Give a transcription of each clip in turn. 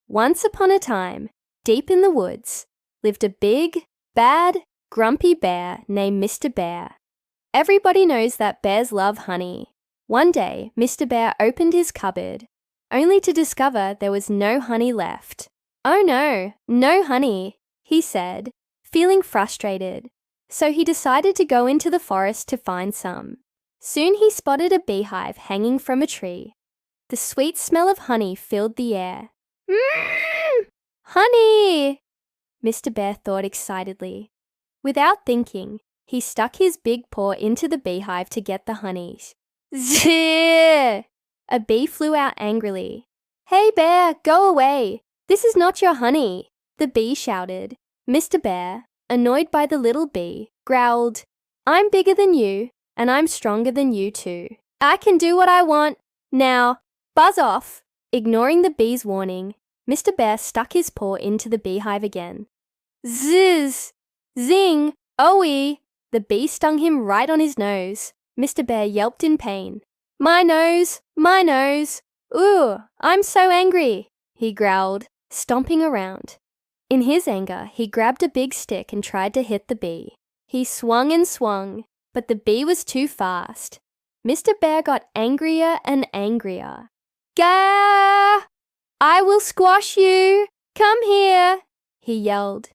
Once upon a time, deep in the woods, lived a big, bad, grumpy bear named Mr. Bear. Everybody knows that bears love honey. One day, Mr. Bear opened his cupboard, only to discover there was no honey left. "Oh no, no honey," he said, feeling frustrated. So he decided to go into the forest to find some. Soon he spotted a beehive hanging from a tree. The sweet smell of honey filled the air. "Mmm! Honey!" Mr. Bear thought excitedly. Without thinking, he stuck his big paw into the beehive to get the honey. Zzz! A bee flew out angrily. "Hey bear, go away! This is not your honey!" the bee shouted. Mr. Bear, annoyed by the little bee, growled, "I'm bigger than you, and I'm stronger than you too. I can do what I want. Now, buzz off!" Ignoring the bee's warning, Mr. Bear stuck his paw into the beehive again. Zzz! Zing! Owie! The bee stung him right on his nose. Mr. Bear yelped in pain. "My nose! My nose! Ooh, I'm so angry!" he growled, stomping around. In his anger, he grabbed a big stick and tried to hit the bee. He swung and swung, but the bee was too fast. Mr. Bear got angrier and angrier. "Gah! I will squash you! Come here!" he yelled.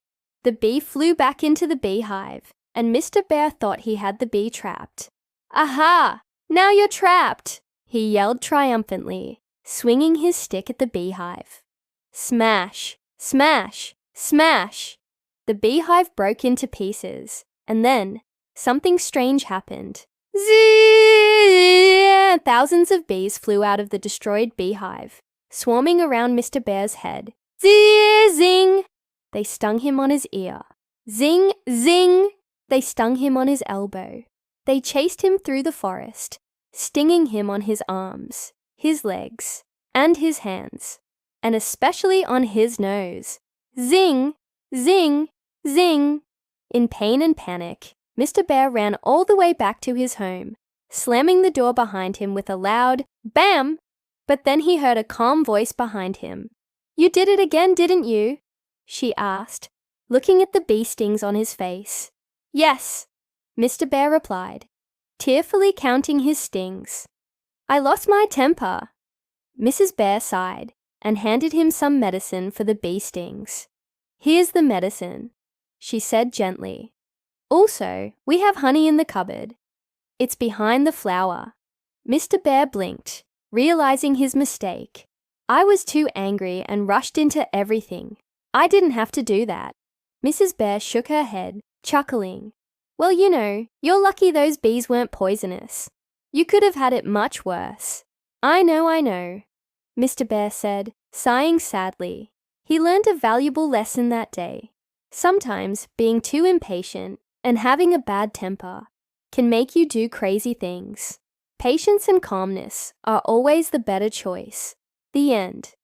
The bee flew back into the beehive, and Mr. Bear thought he had the bee trapped. "Aha! Now you're trapped!" he yelled triumphantly, swinging his stick at the beehive. Smash! Smash! Smash! The beehive broke into pieces, and then something strange happened. Zzz! Thousands of bees flew out of the destroyed beehive, swarming around Mr. Bear's head. Zzz! Zing! They stung him on his ear. Zing! Zing! They stung him on his elbow. They chased him through the forest, stinging him on his arms, his legs, and his hands, and especially on his nose. Zing! Zing! Zing! In pain and panic, Mr. Bear ran all the way back to his home, slamming the door behind him with a loud bam! But then he heard a calm voice behind him. "You did it again, didn't you?" she asked, looking at the bee stings on his face. "Yes," Mr. Bear replied, tearfully counting his stings. "I lost my temper." Mrs. Bear sighed and handed him some medicine for the bee stings. "Here's the medicine," she said gently. "Also, we have honey in the cupboard. It's behind the flower." Mr. Bear blinked, realizing his mistake. "I was too angry and rushed into everything. I didn't have to do that." Mrs. Bear shook her head, chuckling. "Well, you know, you're lucky those bees weren't poisonous. You could have had it much worse." I know," Mr. Bear said, sighing sadly. He learned a valuable lesson that day. Sometimes being too impatient and having a bad temper can make you do crazy things. Patience and calmness are always the better choice. The end.